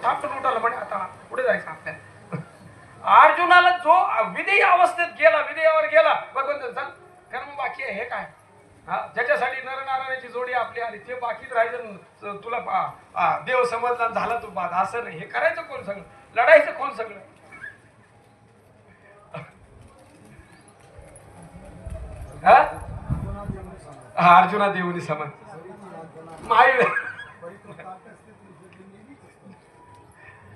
थांबून उठाला म्हणे आता पुढे जायचं आपल्याला. अर्जुनाला जो विधेय अवस्थेत गेला, विधेयावर गेला, भगवंत चल कर्म बाकी आहे हे काय, हा ज्याच्यासाठी नरनारायणाची जोडी आपली आली ते बाकीच राहायचं, तुला देव समजला झाला तू बाद, असं नाही. हे करायचं कोण सगळं, लढायचं कोण सगळं. हा अर्जुना देऊनी समज माय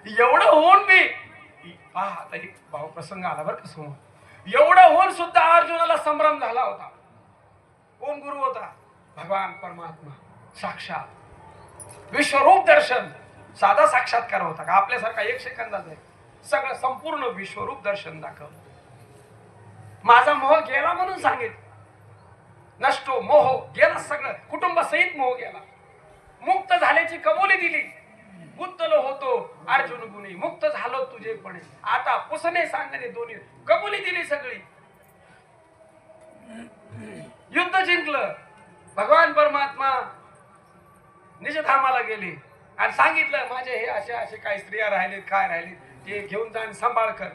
एवढं होऊन मी आता एक भावप्रसंग आला बरं का समोर. एवढं होऊन सुद्धा अर्जुनाला संभ्रम झाला होता. कोण गुरु होता? भगवान परमात्मा साक्षात विश्वरूप दर्शन. साधा साक्षात्कार होता का आपल्यासारखा एक सेकंदाचा आहे, सगळं संपूर्ण विश्वरूप दर्शन दाखवलं. माझा मोह गेला म्हणून सांगितलं, नष्टो मोह गेला, सगळं कुटुंबासहित मोह गेला. मुक्त झाल्याची कबुली दिली. गुंतलो होतो अर्जुन गुणी, मुक्त झालो तुझेपणे, आता पुसणे सांगणे दोन्ही, कबुली दिली सगळी. युद्ध जिंकलं. भगवान परमात्मा निजधामाला गेले आणि सांगितलं माझे हे असे असे काही स्त्रिया राहिलेत, काय राहिलेत ते घेऊन जा आणि सांभाळ कर.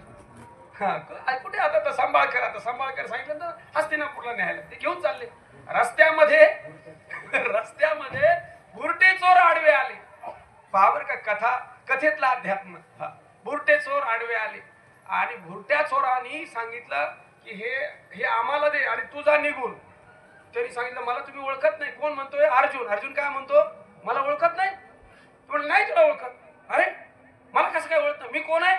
कुठे आता तर सांभाळ कर, आता सांभाळ कर सांगितलं तर हस्तिनापूरला न्यायला ते घेऊन चालले. रस्त्यामध्ये बुरटे चोर आडवे आले. पावर का कथेतला अध्यात्म. बुरटे चोर आडवे आले आणि बुरट्या चोरांनी सांगितलं की हे आम्हाला दे आणि तू जा निघून. त्यांनी सांगितलं मला तुम्ही ओळखत नाही. कोण म्हणतोय? अर्जुन. अर्जुन काय म्हणतो? मला ओळखत नाही. म्हणलं नाही तुला ओळखत. अरे मला कसं काय ओळखत? मी कोण आहे?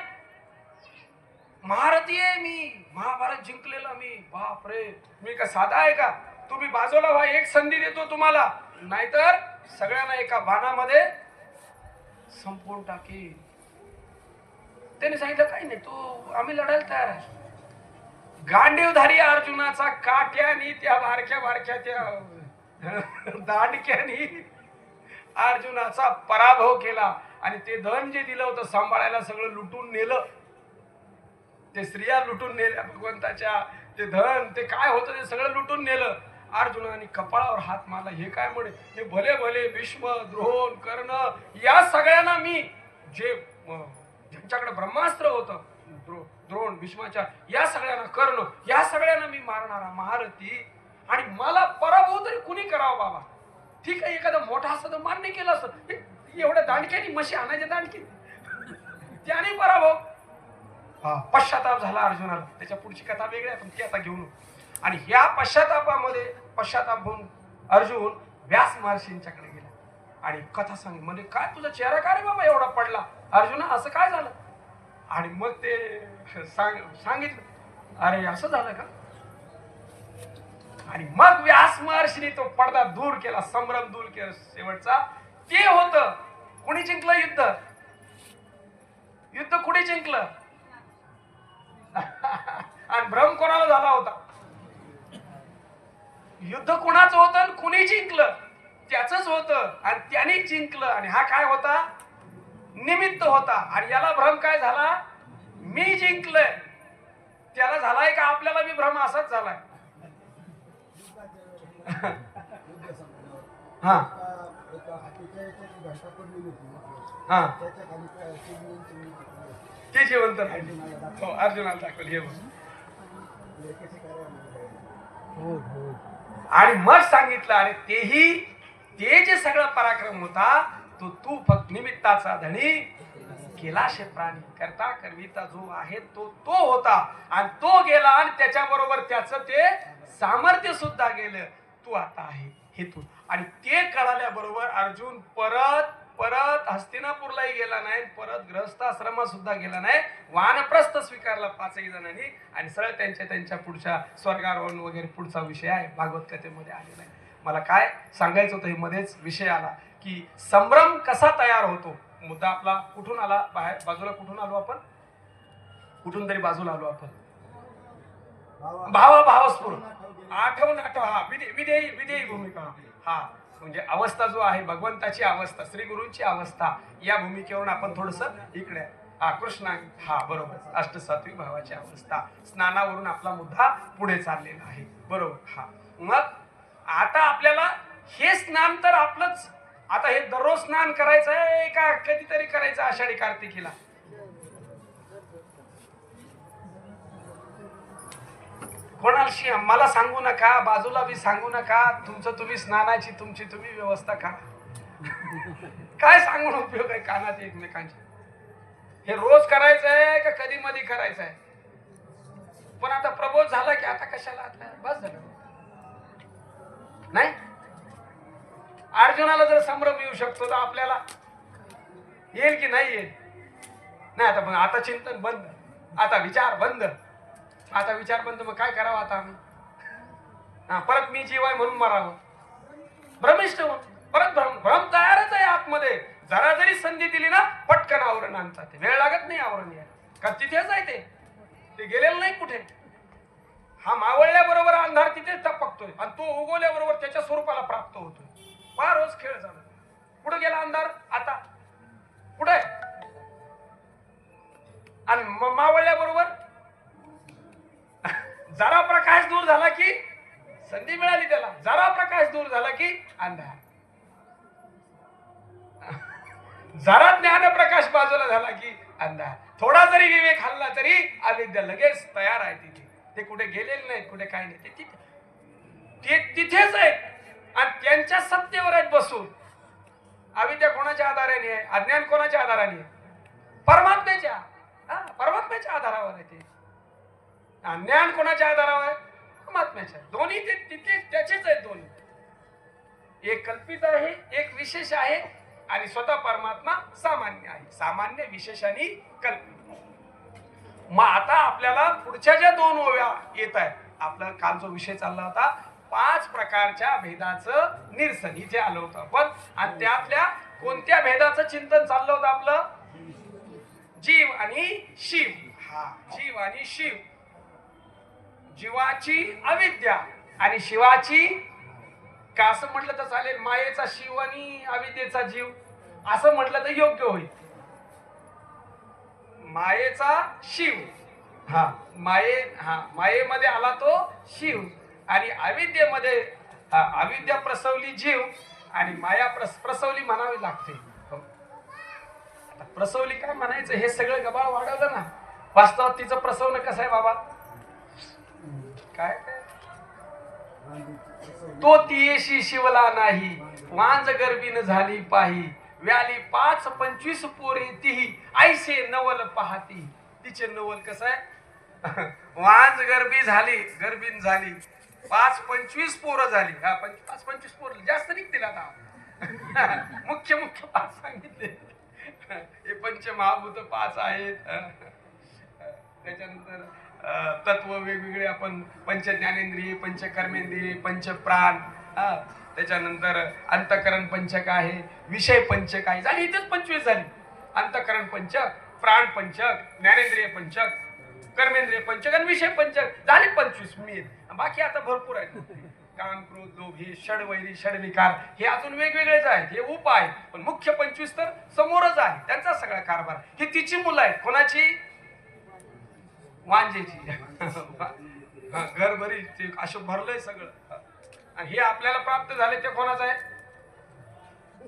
महारथी आहे मी, महाभारत जिंकलेला मी. बाप रे, मी का साधा आहे का? तुम्ही बाजूला व्हा, एक संधी देतो तुम्हाला, नाहीतर सगळ्यांना एका बाणामध्ये संपवून टाकी. त्याने सांगितलं काही नाही, तू आम्ही लढायला तयार आहे. गांडीवधारी अर्जुनाचा काट्यानी त्या बारक्या त्या दांडक्यानी अर्जुनाचा पराभव केला आणि ते धन जे दिलं होतं सांभाळायला सगळं लुटून नेलं. ते स्त्रिया लुटून नेल्या भगवंताच्या, ते धन ते काय होतं ते सगळं लुटून नेलं. अर्जुनाने कपाळावर हात मारला. हे काय म्हणे? हे भले भले भीष्म, द्रोण, कर्ण या सगळ्यांना मी ज्यांच्याकडे ब्रह्मास्त्र होतं, द्रोण, भीष्माच्या या सगळ्यांना, कर्ण या सगळ्यांना मी मारणारा महारथी. आणि मला पराभव तरी कुणी करावं बाबा. ठीक आहे, एखादा मोठा असतं तर मान्य केलं असतं. एवढ्या दांडक्यानी म्हशी आणायच्या दांडकी त्याने पराभव. पश्चाताप झाला अर्जुनाला. त्याच्या पुढची कथा वेगळी आहे, पण ती आता घेऊन. आणि ह्या पश्चाताप होऊन अर्जुन व्यास महर्षींच्याकडे गेला आणि कथा सांग म्हणजे काय तुझा चेहरा काय रे बाबा एवढा पडला अर्जुना, असं काय झालं? आणि मग ते सांगितलं, अरे असं झालं का? आणि मग व्यास महर्षीने तो पडदा दूर केला, संभ्रम दूर केला. शेवटचा ते होतं. कुणी जिंकलं युद्ध? युद्ध कुणी जिंकलं? आणि भ्रम कोणाला झाला होता? युद्ध कुणाचं होतं आणि कुणी जिंकलं? त्याच होतं आणि त्याने जिंकलं. आणि हा काय होता? निमित्त होता. आणि याला भ्रम काय झाला? मी जिंकलंय. त्याला झालाय का आपल्याला बी भ्रम असाच झालाय? हा हा ते जिवंत राहिले. अर्जुनाला दाखवलं हे. आणि मग सांगितलं, अरे ते जे सगळं पराक्रम होता तो तू फक्त निमित्ताचा धनी केलाशे प्राणी करता करविता जो आहे तो होता. आणि तो गेला आणि त्याच्या बरोबर त्याचं ते सामर्थ्य सुद्धा गेलं. तू आता आहे हे तू. आणि ते कळाल्याबरोबर अर्जुन परत हस्तिनापूरलाही गेला नाही, परत गृहस्थाश्रमात सुद्धा गेला नाही. वानप्रस्थ स्वीकारला 5ही जणांनी आणि सरळ त्यांच्या पुढच्या स्वर्गारोहण वगैरे पुढचा विषय आहे, भागवत कथेमध्ये आलेला आहे. मला काय सांगायचं होतं, हे मध्येच विषय आला की संभ्रम कसा तयार होतो. मुद्दा आपला कुठून आला? बाजूला कुठून आलो आपण? कुठून तरी बाजूला आलो आपण. भावस्फूर आठवण हा विधेयी भूमिका. हा म्हणजे अवस्था जो आहे भगवंताची अवस्था, श्री गुरूंची अवस्था, या भूमिकेवरून आपण थोडस इकडे कृष्णा बरोबर अष्टसात्विक भावाची अवस्था स्नानावरून आपला मुद्दा पुढे चाललेला आहे. बरोबर. मग आता आपल्याला हे स्नान तर आपलंच आता हे दररोज स्नान करायचं आहे का कधीतरी करायचं आषाढी कार्तिकीला? कोणाला मला सांगू नका, बाजूला बी सांगू नका. तुमचं तुम्ही स्नानाची तुमची तुम्ही व्यवस्था करा. काय सांगून उपयोग आहे कानात एकमेकांच्या? हे रोज करायचं आहे का कधी मध्ये करायचं आहे? पण आता प्रबोध झाला की आता कशाला, आता बस झालं नाही. अर्जुनाला जर संभ्रम येऊ शकतो तर आपल्याला येईल की नाही येईल? नाही. आता पण आता चिंतन बंद, आता विचार बंद. आता विचार बंद, मग काय करावं आता आम्ही? परत मी जीव आहे म्हणून मरावं? भ्रमिष्ठ परत भ्रम तयारच आहे आतमध्ये. जरा जरी संधी दिली ना पटकन आवरण आणतात. ते वेळ लागत नाही आवरण यायला, का तिथेच आहे ते गेलेलं नाही कुठे. हा मावळल्याबरोबर अंधार तिथेच टपकतोय आणि तो उगवल्याबरोबर त्याच्या स्वरूपाला प्राप्त होतोय. फार रोज खेळ झाला. कुठे गेला अंधार? आता कुठे? आणि मावळल्याबरोबर जरा प्रकाश दूर झाला की संधी मिळाली त्याला, जरा प्रकाश दूर झाला की अंधार. जरा ज्ञान प्रकाश बाजूला झाला की अंधार. थोडा जरी विवेक हल्ला तरी अविद्या लगेच तयार आहे तिथे. ते कुठे गेलेले नाहीत, कुठे काय नाही, ते तिथेच आहेत आणि त्यांच्या सत्तेवर आहेत बसून. अविद्या कोणाच्या आधाराने आहे? अज्ञान कोणाच्या आधाराने आहे? परमात्म्याच्या. परमात्म्याच्या आधारावर आहे ते. ज्ञान कोणाच्या आधारावर आहे? परमात्म्याच्या. दोन्ही ते तिथे त्याचेच आहेत दोन्ही. एक कल्पित आहे, एक विशेष आहे आणि स्वतः परमात्मा सामान्य आहे. सामान्य, विशेष आणि कल्पित. मग आता आपल्याला पुढच्या ज्या दोन ओव्या येत आहेत, आपला काल जो विषय चालला होता 5 प्रकारच्या भेदाचं निरसन, इथे आलो होतं आपण. आणि त्यातल्या कोणत्या भेदाचं चिंतन चाललं होतं आपलं? जीव आणि शिव. हा, जीव आणि शिव. जीवाची अविद्या आणि शिवाची, का असं म्हटलं तर चालेल, मायेचा शिव आणि अविद्येचा जीव असं म्हटलं तर योग्य होईल. मायेचा शिव. हा, मायेमध्ये आला तो शिव आणि अविद्येमध्ये अविद्या प्रसवली जीव आणि माया प्रसवली म्हणावी लागते. आता प्रसवली काय म्हणायचं, हे सगळं गबाळ वाढवलं ना. वास्तवात तिचं प्रसवणं कसं आहे बाबा? काय तो तियेशी शिवला नाही, वांज गर्भीन झाली पाही, व्याली 5-25 पोरे तीही, ऐसे नवल पाहती. तिचे नवल कसं आहे? वांज गर्भीन झाली, 5-25 पोरं झाली. 5-25 पोरं जास्त निघतील आता. मुख्य 5 सांगितले. हे पंचमहाभूत 5 आहेत. त्याच्यानंतर तत्व वेगवेगळे आपण पंचज्ञानेंद्रिय, पंचकर्मेंद्रिय, पंचप्राण. त्याच्यानंतर अंतकरण पंचक आहे, विषय पंचक आहे. झाली इथेच 25 झाली. अंतकरण पंचक, प्राण पंचक, ज्ञानेंद्रिय पंचक, कर्मेंद्रिय पंचक आणि विषय पंचक. झाली 25 मिळेल. बाकी आता भरपूर आहेत. काम, क्रोध, लोभ, हे षडवैरी, षडविकार हे अजून वेगवेगळेच आहेत. हे उपाय. पण मुख्य 25 तर समोरच आहे. त्यांचा सगळा कारभार. ही तिची मुलं आहेत. कोणाची? वांजेची. घर भरी ते असं भरलंय सगळं. आणि हे आपल्याला प्राप्त झाले ते कोणाचं आहे?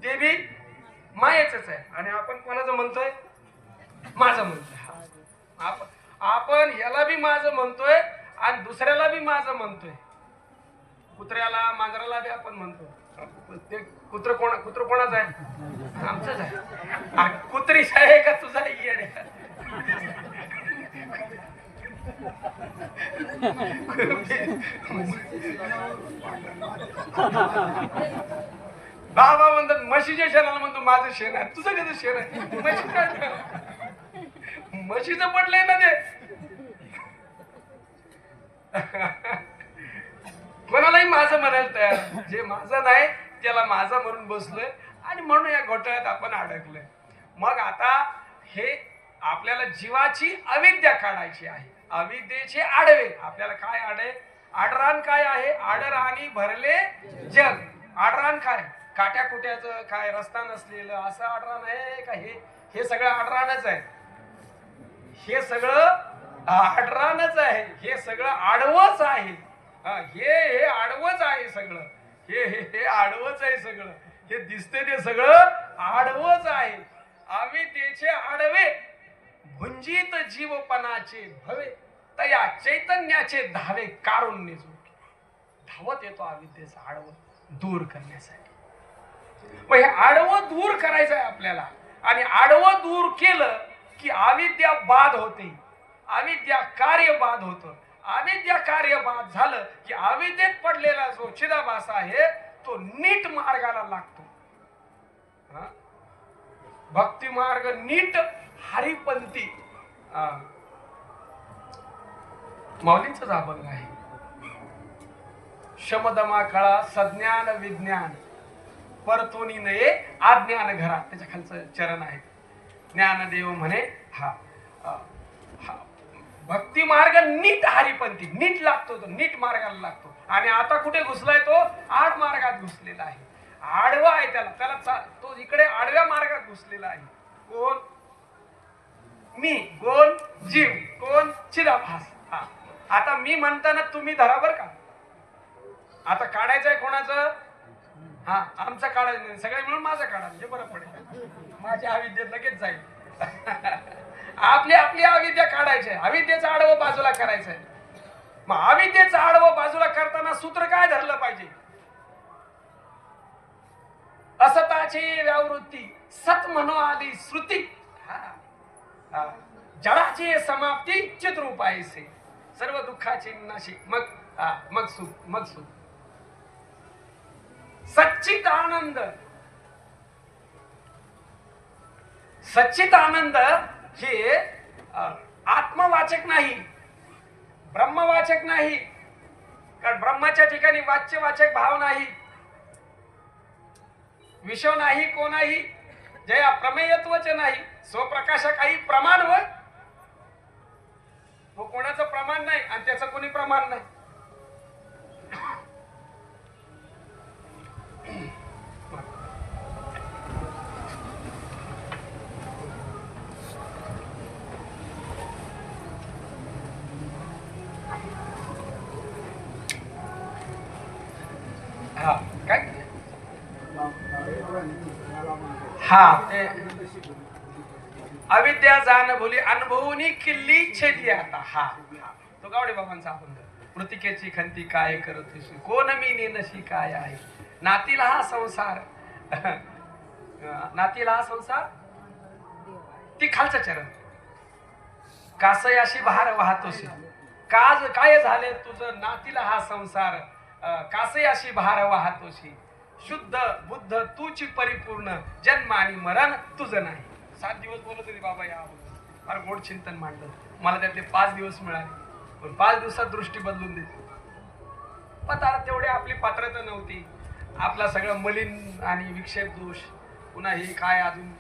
ते बी मायेचंच आहे. आणि आपण कोणाचं म्हणतोय? माझं म्हणतोय. आपण याला बी माझं म्हणतोय आणि दुसऱ्याला बी माझं म्हणतोय. कुत्र्याला, मांजराला बी आपण म्हणतो. ते कुत्र कोणाचं आहे? आमचंच आहे. कुत्रीच आहे का तुझा? येड्या. बाबा म्हणतात म्हशीच्या शेणाला म्हणतो माझं शेण आहे. तुझं कसं शेण आहे? म्हशीचं पडलंय ना ते. कोणालाही माझं म्हणायला तयार. जे माझं नाही त्याला माझं म्हणून बसलोय आणि म्हणून या घोटाळ्यात आपण अडकलोय. मग आता हे आपल्याला जीवाची अविद्या काढायची आहे. अविद्येचे आडवे. आपल्याला काय आडे? आडरान काय आहे? आडराणी भरले जग. आडरान काय? काट्या कुट्याचं काय, रस्ता नसलेलं असं आडरान आहे का? हे सगळं आडरानच आहे. हे सगळं आडरानच आहे. हे सगळं आडवच आहे. हे आडवच आहे सगळं. हे आडवच आहे सगळं. हे दिसते ते सगळं आडवच आहे. अविद्येचे आडवे भुंजीत जीवपणाचे भवे, तया चैतन्याचे धावे काढून निजू. धावत येतो अविद्येचा आडवं दूर करण्यासाठी. मग हे आडवं दूर करायचं आहे आपल्याला. आणि आडवं दूर केलं की अविद्या बाद होते, अविद्या कार्य बाद होतं. अविद्या कार्य बाद झालं की अविद्येत पडलेला जो चिदाभास आहे तो नीट मार्गाला लागतो. भक्ती मार्ग नीट हरिपंथी माऊलींचाच अभंग आहे. शमदमा कळा सज्ञान विज्ञान परतोनी नये आज्ञान घरा. त्याच्या खालचं चरण आहे. ज्ञानदेव म्हणे हा भक्ती मार्ग नीट हरिपंथी नीट लागतो, तो नीट मार्गाला लागतो. आणि आता कुठे घुसलाय तो? आड मार्गात घुसलेला आहे. आडवा आहे त्याला तो इकडे आडव्या मार्गात घुसलेला आहे. कोण? मी. कोण? जीव. कोण? चिदाभास. हा आता मी म्हणताना तुम्ही धरा बर का. आता काढायचं आहे कोणाचं? हा आमचं काढायचं नाही, सगळे मिळून माझं काढा म्हणजे बरं पडेल. माझ्या अविद्येत लगेच जाईल. आपली आपली अविद्या काढायची आहे, अविद्येचं आडवं बाजूला करायचं आहे. मग अविद्येचं आडवं बाजूला करताना सूत्र काय धरलं पाहिजे? असताची व्यावृत्ती सत म्हणो आली श्रुती, जडाची समाप्ती चित्रूप आहे से, सर्व दुःखाची नाशी. मग सुख. सच्चित आनंद. सच्चित आनंद हे आत्मवाचक नाही, ब्रह्मवाचक नाही. कारण ब्रह्माच्या ठिकाणी वाच्यवाचक भाव नाही, विषय नाही, कोणाही जया प्रमेयत्वच नाही. स्वप्रकाशा काही प्रमाण होय, तो कोणाचं प्रमाण नाही आणि त्याचं कोणी प्रमाण नाही. ते अविद्या जाण भुली अनुभवनी किल्ली छेदी. आता हा तो गावडे बाबांचा अभंग. मृतिकेची खंती काय करत कोण मी नेनशी काय आहे. नातीला हा संसार, नातीला हा संसार. ती खालचं चरण. कासयाशी भार वाहतोशी, काज काय झाले तुझं नातीला हा संसार. कासयाशी भार वाहतोशी, शुद्ध बुद्ध तूची परिपूर्ण, जन्म आणि मरण तुझं नाही. 7 दिवस बोलत होते बाबा या फार गोड चिंतन मांडलं. मला त्यातले 5 दिवस मिळाले, पण 5 दिवसात दृष्टी बदलून देते. पण आता तेवढी आपली पात्रता नव्हती. आपला सगळं मलिन आणि विक्षेप दोष, पुन्हा हे काय अजून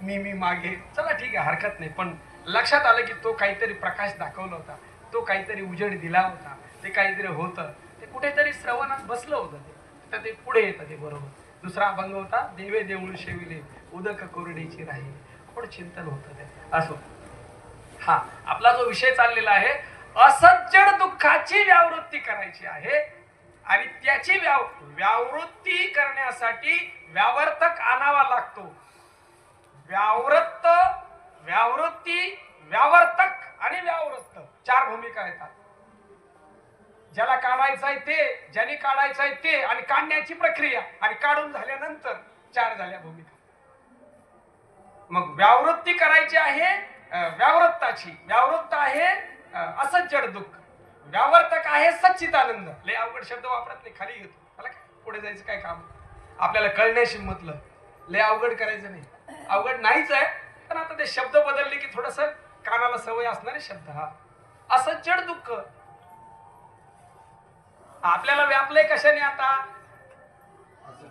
मी मागे. चला ठीक आहे, हरकत नाही. पण लक्षात आलं की तो काहीतरी प्रकाश दाखवला होता, तो काहीतरी उजेड दिला होता, ते काहीतरी होतं, ते कुठेतरी श्रवणात बसलं होतं. तर ते पुढे येतं ते बरोबर. दुसरा अभंग होता देवे देऊळ शेविले उदक कोरडीची राही. थोड चिंतन होतं ते. असो, हा आपला जो विषय चाललेला आहे, असज्जड दुःखाची व्यावृत्ती करायची आहे. आणि त्याची व्यावृत्ती करण्यासाठी व्यावर्तक आणावा लागतो. व्यावृत्ती, व्यावर्तक आणि व्यावृत्त 4 भूमिका येतात. ज्याला काढायचंय ते, ज्याने काढायचंय ते, आणि काढण्याची प्रक्रिया, आणि काढून झाल्यानंतर 4 झाल्या भूमिका. मग व्यावृत्ती करायची आहे व्यावृत्ताची. व्यावृत्त आहे असज्जड दुःख, व्यावर्तक आहे सच्चिदानंद. लय अवघड शब्द वापरत नाही, खाली घेतो. मला काय पुढे जायचं काय काम, आपल्याला कळण्याशी मतलब. लय अवघड करायचं नाही, अवघड नाहीच आहे. पण आता ते शब्द बदलले की थोडस कानाला सवय असणारे शब्द. हा असज्जड दुःख आपल्याला व्यापलंय कशाने? आता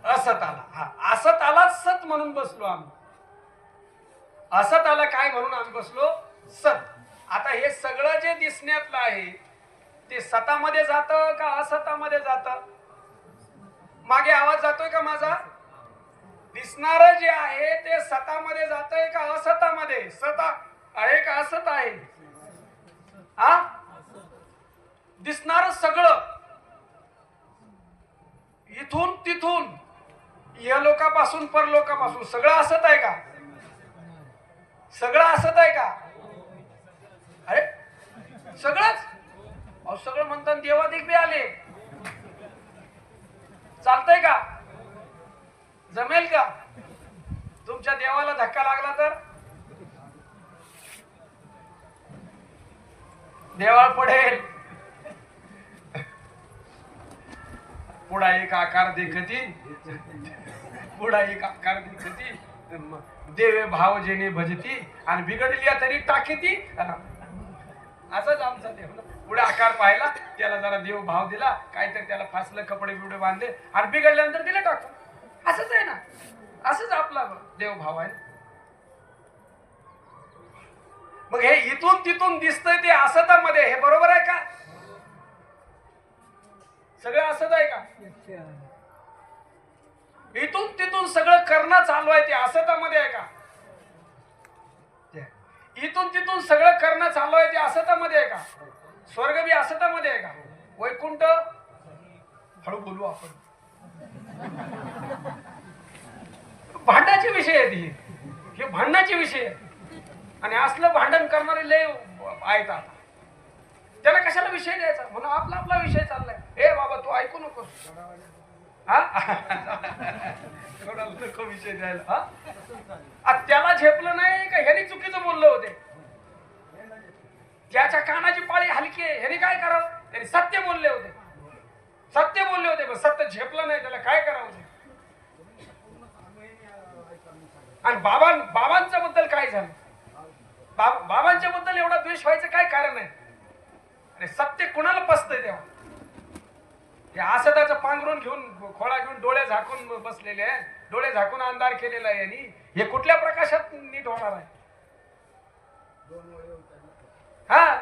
असत आला. हा असत आला सत म्हणून बसलो आम्ही. असत आला काय म्हणून आम्ही बसलो? सत. आता हे सगळं जे दिसण्यातलं आहे ते सतामध्ये जातं का असतामध्ये जातं? मागे आवाज जातोय का माझा? दिसणार जे आहे ते सतामध्ये जातंय का असतामध्ये? सता आहे का असत आहे? हा दिसणार सगळं इथून तिथून यलोकापासून परलोकापासून सगळं असत आहे का? सगळं असत आहे का? अरे सगळंच. अहो सगळं म्हणतात देवादिक बी आले. चालतंय का? जमेल का? तुमच्या देवाला धक्का लागला तर देवाळ पडेल. पुढा एक आकार देखती, पुढा एक आकार देखती, देवे भाव जेने भजती आणि बिघडली तरी टाकीती. असंच आमचा देव. पुढे आकार पाहिला, त्याला जरा देव भाव दिला, काहीतरी त्याला फासलं, कपडे बिवडे बांधले आणि बिघडल्यानंतर दिले टाकून. असंच आहे ना, असंच आपला देव भाव आहे. मग हे इथून तिथून दिसतंय ते असतामध्ये, हे बरोबर आहे का? सगळं असत आहे का? इथून तिथून सगळं करणं चालू आहे ते असतामध्ये आहे का? इथून तिथून सगळं करणं चालू आहे ते असतामध्ये आहे का? स्वर्ग बी असतामध्ये आहे का? वैकुंठ हळू बोलू आपण. भांडणाचे विषय आहेत हे भांडणाचे विषय आहेत. आणि असलं भांडण करणारे लय आहेत आता. त्याला कशाला विषय द्यायचा? म्हणून आपला आपला विषय चाललाय. ए बाबा तू ऐकू नकोस, हा थोडा नको विषय द्यायला. त्याला झेपलं नाही का ह्याने चुकीचं बोललं होते, त्याच्या कानाची पाळी हलकी आहे, ह्याने काय करावं? त्याने सत्य बोलले होते, सत्य बोलले होते, पण सत्य झेपलं नाही, त्याला काय करावं? आणि बाबांच्या बद्दल काय झालं? बाबांच्या बद्दल एवढा द्वेष व्हायचं काय कारण आहे? अरे सत्य कुणाला पसतंय तेव्हा? हे असदाचं पांघरून घेऊन, खोळा घेऊन डोळे झाकून बसलेले आहे, डोळे झाकून अंधार केलेला आहे यांनी. हे कुठल्या प्रकाशात नीट होणार आहे? हा,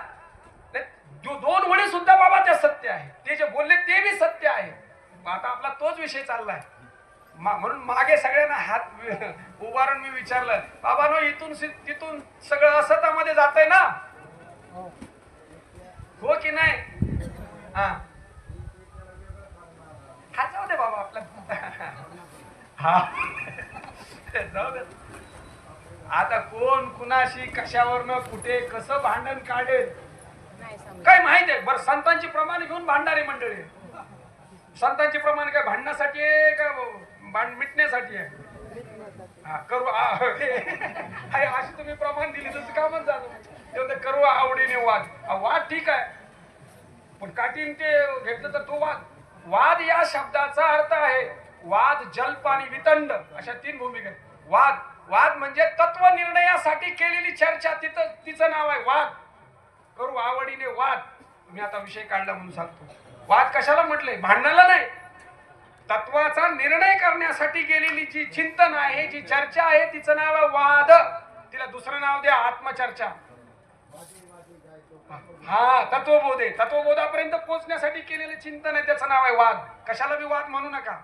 दोन वळी सुद्धा बाबा त्या सत्य आहे, ते जे बोलले ते बी सत्य आहे. आता आपला तोच विषय चाललाय. म्हणून मागे सगळ्यांना हात उभारून मी विचारलं, बाबा नो इथून तिथून सगळं असतामध्ये जातंय ना, हो की नाही? हा हा जाऊ दे बाबा आपला. हा जाऊ दे. आता कोण कुणाशी कशावरनं कुठे कसं भांडण काढेल काय माहित आहे? बरं संतांची प्रमाण घेऊन भांडणारी मंडळी, संतांची प्रमाण काय भांडण्यासाठी आहे का मिटण्यासाठी आहे? हा करू अशी तुम्ही प्रमाण दिली तर कामच झालं. करू आवडीने वाद. वाद ठीक आहे, पण काठीन ते घेतलं तर तो वाद. वाद या शब्दाचा अर्थ आहे वाद, जल्प आणि वितंड अशा तीन भूमिका आहेत. वाद, वाद म्हणजे तत्व निर्णयासाठी केलेली चर्चा, तिचं नाव आहे वाद. करू आवडीने वाद. मी आता विषय काढला म्हणून सांगतो. वाद कशाला म्हटलंय? भांडणाला नाही, तत्वाचा निर्णय करण्यासाठी केलेली जी चिंतन आहे, जी चर्चा आहे, तिचं नाव आहे वाद. तिला दुसरं नाव द्या आत्मचर्चा. हा तत्वबोध आहे. तत्वबोधापर्यंत पोहोचण्यासाठी केलेले चिंतन आहे, त्याचं नाव आहे वाद. कशाला बी वाद म्हणू नका.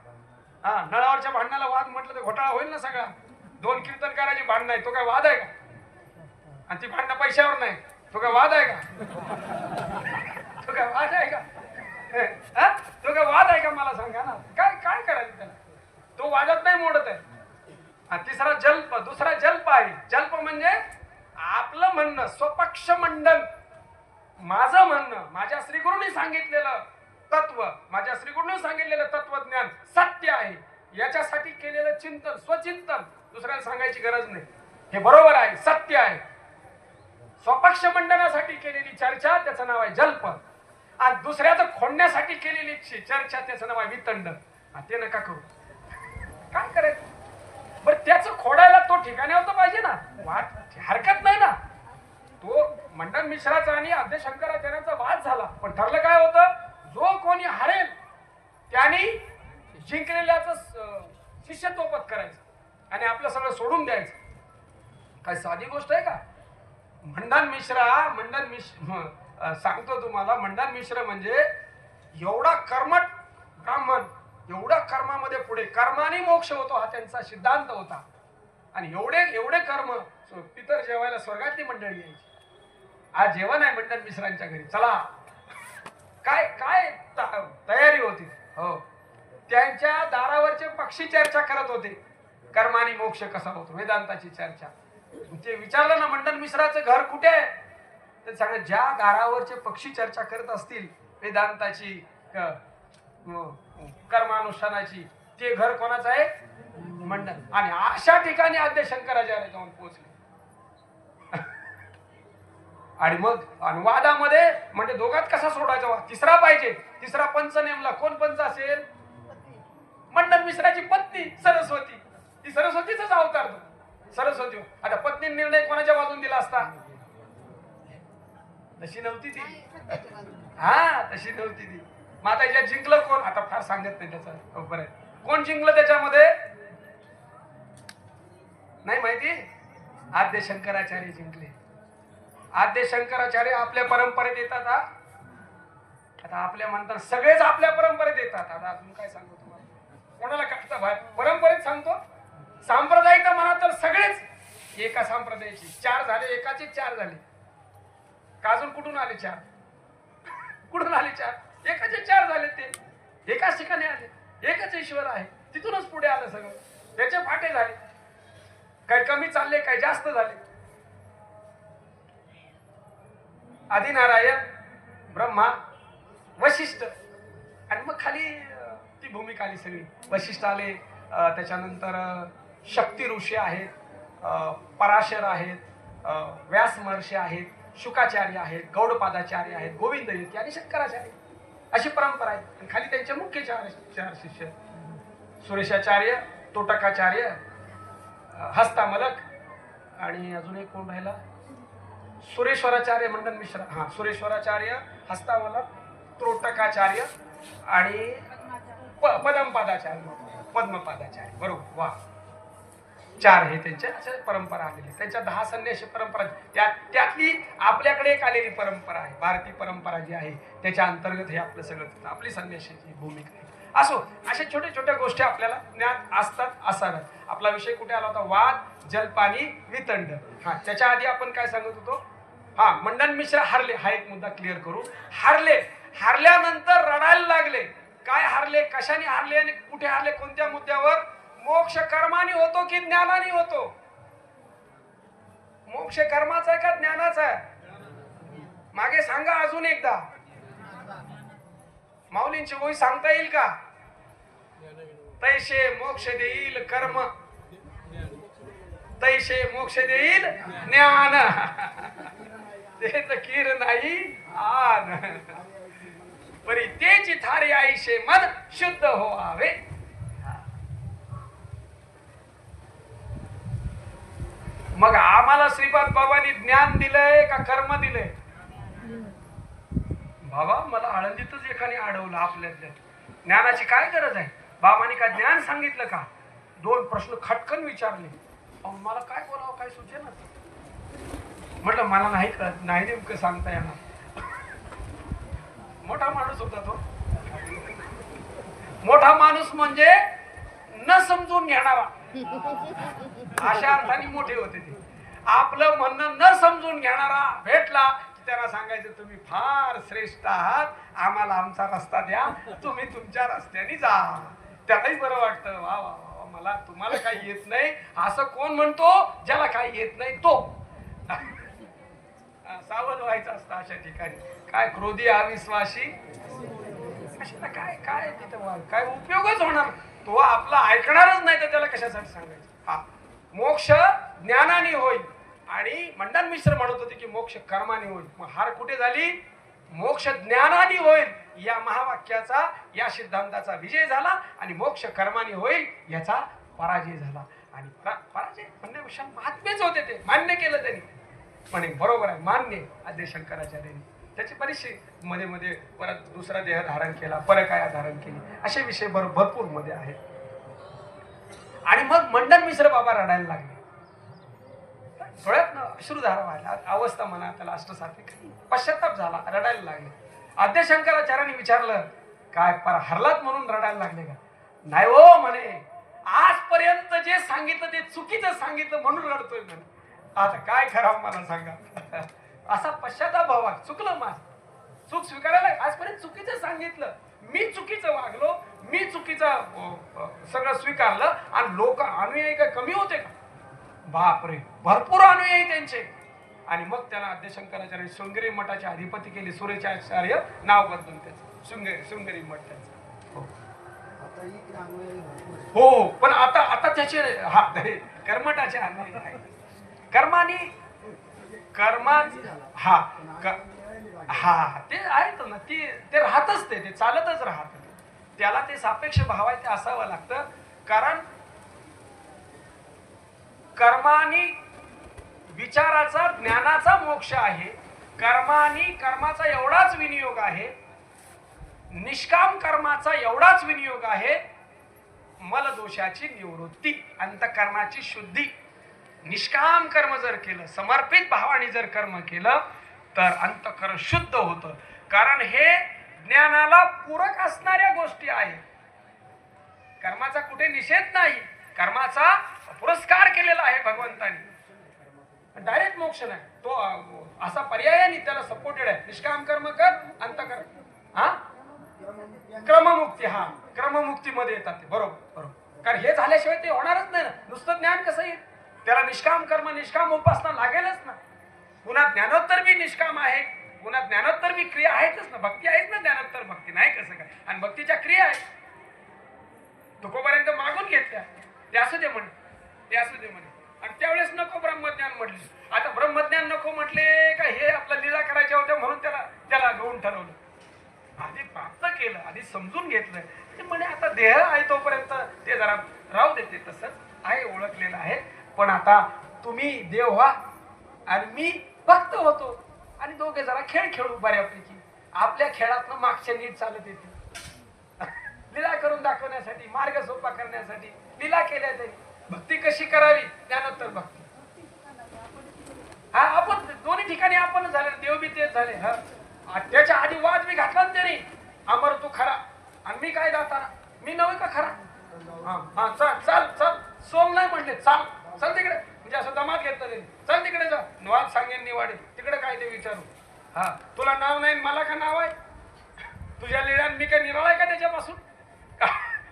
हा नळावरच्या भांडणाला वाद म्हटलं तर घोटाळा होईल ना सगळा. दोन कीर्तनकाराची भांडण आहे, तो काय वाद आहे का? आणि ती भांडणं पैशावर नाही, तो काय वाद आहे का? तो काय वाद आहे का? तो काय वाद आहे का? मला सांगा ना, काय काय करायचं त्याला? तो वादात नाही मोडत आहे. तिसरा जल्प, दुसरा जल्प आहे. जल्प म्हणजे आपलं म्हणणं, स्वपक्ष मंडन. माझं म्हणणं, माझ्या श्रीगुरूंनी सांगितलेलं तत्व, माझ्या श्रीगुरूंनी सांगितलेलं तत्वज्ञान सत्य आहे, याच्यासाठी केलेलं चिंतन, स्वचिंतन, दुसऱ्याला सांगायची गरज नाही. हे बरोबर आहे, सत्य आहे. स्वपक्ष मंडनासाठी केलेली चर्चा, त्याचं नाव आहे जल्प. आणि दुसऱ्याचं खोडण्यासाठी केलेली चर्चा, त्याचं नाव आहे वितंड. ते नका करू. काय करायचं? बरं त्याचं खोडायला तो ठिकाणी होतं पाहिजे ना. वाद हरकत नाही ना. तो मंडन मिश्राचा आणि आद्य शंकराचार्यांचा वाद झाला, पण ठरलं काय होतं? जो कोणी हरेल त्याने जिंकलेल्याचं शिष्यत्वपद करायचं आणि आपलं सगळं सोडून द्यायचं. काय साधी गोष्ट आहे का? मंडन मिश्र सांगतो तुम्हाला, मंडन मिश्र म्हणजे एवढा कर्मठ ब्राह्मण, एवढा कर्मामध्ये पुढे, कर्माने मोक्ष होतो हा त्यांचा सिद्धांत होता. आणि एवढे कर्म, पितर जेवायला स्वर्गातली मंडळी यायची. आज जेवण आहे मंडन मिश्रांच्या घरी, चला. काय काय तयारी होती. हो त्यांच्या दारावरचे पक्षी चर्चा करत होते, कर्माने मोक्ष कसा होतो, वेदांताची चर्चा. ते विचारलं ना, मंडन मिश्राचं घर कुठे आहे, तर सांगा ज्या दारावरचे पक्षी चर्चा करत असतील वेदांताची कर्मानुष्ठानाची, ते घर कोणाचं आहे, मंडन. आणि अशा ठिकाणी आद्य शंकराचार्य जाऊन पोहोचले. आणि मग वादामध्ये म्हणजे दोघात कसा सोडायचा वाद, तिसरा पाहिजे. तिसरा पंच नेमला. कोण पंच असेल, मंडन मिश्राची पत्नी सरस्वती. ती सरस्वतीचाच अवतार तो, सरस्वती. आता पत्नी निर्णय कोणाच्या बाजून दिला असता, तशी नव्हती ती. हा, तशी नव्हती ती. मग आता याच्यात जिंकलं कोण, आता फार सांगत नाही त्याचा. बरं, कोण जिंकलं त्याच्यामध्ये नाही माहिती. आद्य शंकराचार्य जिंकले. आद्य शंकराचार्य आपल्या परंपरेत येतात. आता आपल्या म्हणतात सगळेच आपल्या परंपरेत येतात. आता अजून काय सांगतो तुम्हाला, कोणाला काढता बाहेर, परंपरेत सांगतो. सांप्रदायिक म्हणा तर सगळेच एका संप्रदायाची. 4 झाले, एकाचे 4 झाले. काजून कुठून आले 4, कुठून आले 4, एकाचे 4 झाले. ते एकाच ठिकाणी आले, एकच ईश्वर आहे. तिथूनच पुढे आलं सगळं. त्याचे फाटे झाले, काही कमी चालले, काही जास्त झाले. आदिनारायण, ब्रह्मा, वशिष्ठ, आणि मग खाली ती भूमिका आली सगळी. वशिष्ठ आले, त्याच्यानंतर शक्ती ऋषी आहेत, पराशर आहेत, व्यास महर्षी आहेत, शुकाचार्य आहेत, गौडपादाचार्य आहेत, गोविंद येते आणि शंकराचार्य. अशी परंपरा आहे. आणि खाली त्यांचे मुख्य 4 शिष्य, सुरेशाचार्य, तोटकाचार्य, हस्तामलक, आणि अजून एक कोण राहिला, सुरेश्वराचार्य, मंडन मिश्रा. हा, सुरेश्वराचार्य, हस्तामलक, त्रोटकाचार्य आणि पद्मपादाचार्य. बरोबर, वा. 4 हे त्यांच्या अशा परंपरा आलेली. त्यांच्या 10 संन्यासी परंपरा. त्यातली आपल्याकडे एक आलेली परंपरा आहे, भारतीय परंपरा जी आहे त्याच्या अंतर्गत हे आपलं सगळं, आपली संन्यासाची भूमिका आहे. असो, अशा छोट्या छोट्या गोष्टी आपल्याला ज्ञात असतात, असाव्यात. आपला विषय कुठे आला होता, वाद, जलपानी, वितंड. हा, त्याच्या आधी आपण काय सांगत होतो, हा, मंडन मिश्र हारले. हा एक मुद्दा क्लिअर करू. हारल्यानंतर रडायला लागले. काय हारले, कशाने हारले आणि कुठे हारले, कोणत्या मुद्द्यावर. मोक्ष कर्माने होतो की ज्ञानाने होतो. मोक्ष कर्माचा आहे का ज्ञानाचा आहे, मागे सांगा अजून एकदा. माऊलींची ओळी सांगता येईल का, तैसे मोक्ष देईल कर्म, तैसे मोक्ष देईल ज्ञान, देत कीर नाही आन, परी तेची थारे आईशे मन शुद्ध होवावे. मग आम्हाला श्रीपाद बाबांनी ज्ञान दिलंय का कर्म दिलंय. बाबा मला आळंदीतच एकाने अडवलं आपल्यातल्या. ज्ञानाची काय गरज आहे, बाबांनी काय ज्ञान सांगितलं का. 2 प्रश्न खटकन विचारले. मला काय बोलावं काय सुचेना. म्हटलं मला नाही कळत, नाही नेमकं सांगता येणार. मोठा माणूस होता तो. मोठा माणूस म्हणजे न समजून घेणारा, अशा अर्थाने मोठे होते ते. आपलं म्हणणं न समजून घेणारा भेटला की त्यांना सांगायचं तुम्ही फार श्रेष्ठ आहात, आम्हाला आमचा रस्ता द्या, तुम्ही तुमच्या रस्त्याने जा. त्यालाही बरं वाटतं, वा वा वा, मला तुम्हाला काही येत नाही असं कोण म्हणतो, ज्याला काही येत नाही तो. सावध व्हायचं असतं अशा ठिकाणी. काय क्रोधी अविश्वासी, कशाला काय काय तिथं काय उपयोगच होणार. तो आपला ऐकणारच नाही तर त्याला कशासाठी सांगायचं. हा, मोक्ष ज्ञानाने होईल. आणि मंडन मिश्र म्हणत होते की मोक्ष कर्माने होईल. मग हार कुठे झाली, मोक्ष ज्ञानाने होईल या महावाक्याचा, या सिद्धांताचा विजय झाला. आणि मोक्ष कर्माने होईल याचा पराजय झाला. आणि पराजय म्हणण्यापेक्षा महात्मेच होते, ते मान्य केलं त्यांनी. म्हणे बरोबर आहे, मान्य. आद्य शंकराचार्यांनी त्याची बरीचशी मध्ये मध्ये परत दुसरा देह धारण केला, परकाया धारण केली, असे विषय भरपूर मध्ये आहेत. आणि मग मंडन मिश्र बाबा रडायला लागले. डोळ्यात अश्रुधारा व्हायला, अवस्था म्हणा त्याला, अष्टसात्विक पश्चाताप झाला, रडायला लागले. आद्य शंकराचार्यांनी विचारलं काय हरलात म्हणून रडायला लागले का. नाही हो म्हणे, आजपर्यंत जे सांगितलं ते चुकीचं सांगितलं म्हणून रडतोय म्हणे. आता काय करावं मला सांगा. असा पश्चाताप भावा, चुकलं माझं, चूक स्वीकारायला. आजपर्यंत चुकीचं सांगितलं, मी चुकीचं वागलो, मी चुकीचं सगळं स्वीकारलं आणि लोक अनुयायी काय कमी होते का? बापरे, भरपूर अनुयायी त्यांचे. आणि मग त्याला आद्यशंकराचार्य शृंगेरी मठाचे अधिपती केले. सुरेशाचार्य नाव बदलून त्याचं शृंगेरी मठ त्याचं. हो, पण आता आता त्याचे कर्मठाचे अनुयायी आहे. कर्मानी ते आहेत ना, ते राहतच, ते चालतच राहत. त्याला ते सापेक्ष भावाचे असावं लागतं. कारण कर्मानी विचाराचा, ज्ञानाचा मोक्ष आहे. कर्मानी कर्माचा एवढाच विनियोग आहे. निष्काम कर्माचा एवढाच विनियोग आहे. मलदोषाची निवृत्ती, अंतःकरणाची शुद्धी. निष्काम कर्म जर केलं, समर्पित भावाने जर कर्म केलं तर अंतःकरण शुद्ध होतं. कारण हे ज्ञानाला पूरक असणाऱ्या गोष्टी आहेत. कर्माचा कुठे निषेध नाही, कर्माचा पुरस्कार केलेला आहे भगवंतानी. डायरेक्ट मोक्ष नाही तो, असा पर्यायाने त्याला सपोर्टेड आहे. निष्काम कर्म कर, अंतःकरण क्रममुक्ती. क्रममुक्तीमध्ये येतात ते. बरोबर. कारण हे झाल्याशिवाय ते होणारच नाही ना. नुसतं ज्ञान कसं येईल? त्याला निष्काम कर्म, निष्काम उपासना लागेलच ना. पुन्हा ज्ञानोत्तर बी निष्काम आहे, पुन्हा ज्ञानोत्तर बी क्रिया आहेतच ना. भक्ती आहेच ना, ज्ञानोत्तर भक्ती नाही कसं काय? आणि भक्तीच्या क्रिया आहेत. तुकोपर्यंत मागून घेतल्या, ते असू दे म्हणे. आणि त्यावेळेस नको ब्रह्मज्ञान म्हटले. आता ब्रह्मज्ञान नको म्हटले का? हे आपला लीला करायच्या होत्या म्हणून त्याला घेऊन ठरवलं. आधी प्राप्त केलं, आधी समजून घेतलं. म्हणे आता देह आहे तोपर्यंत ते जरा राहू देते, तसंच आहे, ओळखलेलं आहे. पण आता तुम्ही देव व्हा आणि मी भक्त होतो, आणि दोघे जरा खेळ खेळू बऱ्यापैकी. आपल्या खेळातनं मागच्या नीट चालत येते. लीला करून दाखवण्यासाठी, मार्ग सोपा करण्यासाठी लीला केल्या तरी. भक्ती कशी करावी? ज्ञानोत्तर भक्ती. आपण दोन्ही ठिकाणी आपण झाले, देव बी तेच झाले. त्याच्या आधी वाद बी घातला त्याने, अमर तू खरा आणि मी काय दाताना, मी नव्हे का खरा? चल सोम नाही म्हटले, चल तिकडे. म्हणजे असं दमात घेतलं त्यांनी. चल तिकडे जा, वाद सांगेन निवाडे, तिकडे काय ते विचारू. तुला नाव नाही, मला का नाव आहे? तुझ्या लिळ्यात मी काय निराळाय का त्याच्यापासून?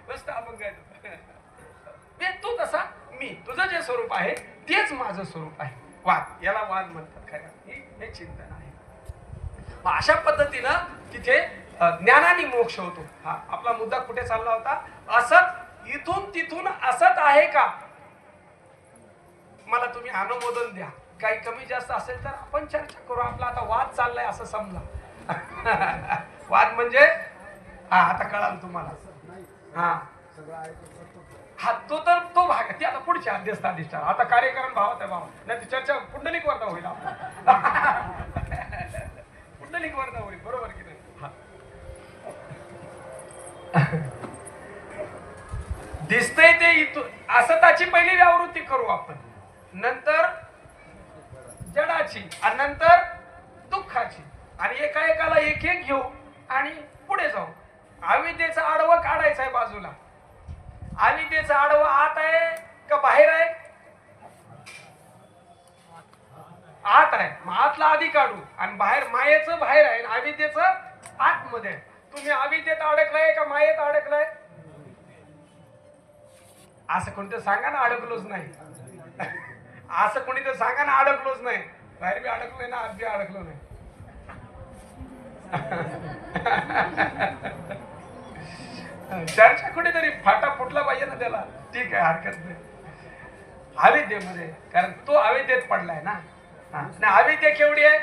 बसत आपण काय तू तसा, मी तुझं जे स्वरूप आहे तेच माझं स्वरूप आहे. वाद, याला वाद म्हणतात. खरं हे चिंतन आहे. अशा पद्धतीनं तिथे ज्ञानाने मोक्ष होतो. आपला मुद्दा कुठे चालला होता? असत इथून तिथून असत आहे का? मला तुम्ही अनुमोदन द्या. काही कमी जास्त असेल तर आपण चर्चा करू. आपला आता वाद चाललाय असं समजा. वाद म्हणजे आता कळाल तुम्हाला. तो भाग ती आता पुढच्या अधिष्ठान. आता कार्यक्रम भावात आहे, नाही चर्चा पुंडलिक वर्धा होईल. पुंडलिक वर्धा होईल, बरोबर की नाही? दिसतंय ते इथून असताची पहिली व्यावृत्ती करू आपण, नंतर जडाची, आणि नंतर दुःखाची, आणि एका एकाला एक एक घेऊ आणि पुढे जाऊ. अविद्येचं आडवं काढायचं आहे बाजूला. अविद्येचं आडवं आत आहे का बाहेर आहे? आत आहे. मग आतला आधी काढू, आणि बाहेर मायेचं बाहेर आहे, अविद्येचं आतमध्ये आहे. तुम्ही अविद्येत अडकलाय का मायेत अडकलाय? असं कोणतं सांगा ना अडकलोच नाही. असं कोणी तर सांगा ना अडकलोच नाही. बाहेर बी अडकलोय ना, आत बी अडकलो नाही. चर्चा कुठेतरी फाटा फुटला पाहिजे ना त्याला. ठीक आहे, हरकत नाही. अविद्येमध्ये, कारण तो अविद्येत पडलाय ना. अविद्या केवढी आहे?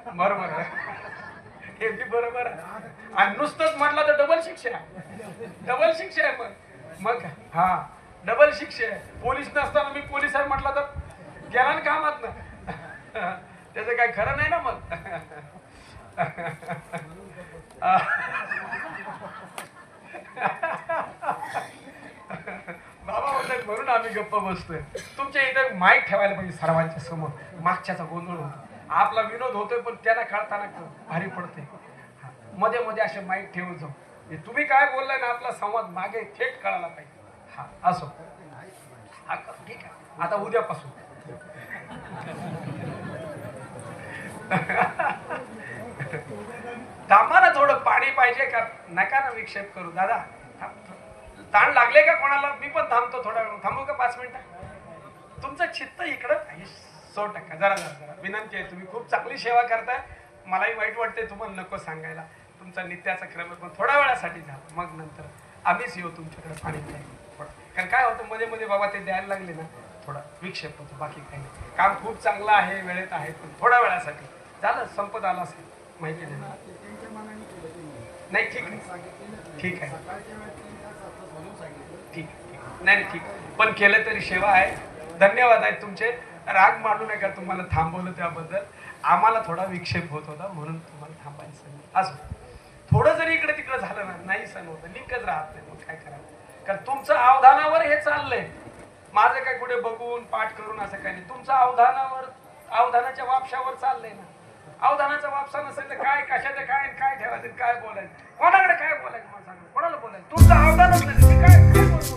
बरोबर आहे, हे बी बरोबर आहे. आणि नुसतंच म्हटलं तर डबल शिक्षा आहे. मग डबल शिक्षा आहे. पोलीस नसताना मी पोलीस आहे म्हटलं तर गेला ना कामात ना. त्याचं काही खरं नाही ना मग. बाबा म्हणतात म्हणून आम्ही गप्प बसतोय. तुमच्या इथे माईक ठेवायला पाहिजे सर्वांच्या समोर. मागच्याचा गोंधळ होतो, आपला विनोद होतोय पण त्याला कळताना भारी पडते. मध्ये मध्ये असे माईक ठेवून जाऊ. तुम्ही काय बोललाय ना, आपला संवाद मागे थेट कळायला पाहिजे. असो, ठीक आहे. आता उद्यापासून थांबा ना थोडं, पाणी पाहिजे का? नका ना विक्षेप करू दादा. ताण लागले का कोणाला? मी पण थांबतो थोडा वेळ. थांबू का 5 मिनिटं? तुमचं चित्त इकडं आहे. 100% जरा जरा जरा विनंती आहे. तुम्ही खूप चांगली सेवा करताय. मलाही वाईट वाटते तुम्हाला नको सांगायला. तुमचा नित्याचा क्रम आहे, पण थोड्या वेळासाठी झाला. मग नंतर आम्हीच येऊ तुमच्याकडे पाणी प्यायला. कारण काय होतं मध्ये मध्ये बाबा ते द्यायला लागले ना थोडा विक्षेप होतो. बाकी काही नाही. काम खूप चांगलं आहे, वेळेत आहे, पण थोड्या वेळासाठी झालं. संपत आला असेल माहिती नाही. नाही ठीक आहे ठीक आहे ठीक नाही ठीक आहे. पण केलं तरी सेवा आहे. धन्यवाद आहेत तुमचे. राग मानू नका. तुम्हाला थांबवलं त्याबद्दल. आम्हाला थोडा विक्षेप होत होता म्हणून तुम्हाला थांबायचं असं. थोडं जरी इकडे तिकडे झालं ना नाही सण होतं. लिंकच राहत नाही. मग काय करायचं? कारण तुमचं अवधानावर हे चाललंय. माझं काय कुठे बघून पाठ करून असं काही नाही. तुमचं अवधानाच्या वापशावर चाललंय ना. अवधानाचा वापसा नसेल तर काय कशाचं काय ठेवायचं काय बोलायचं? कोणाकडे काय बोलायचं मला सांगा. कोणाला बोलायचं? तुमचं अवधानच नाही काय बोलतो?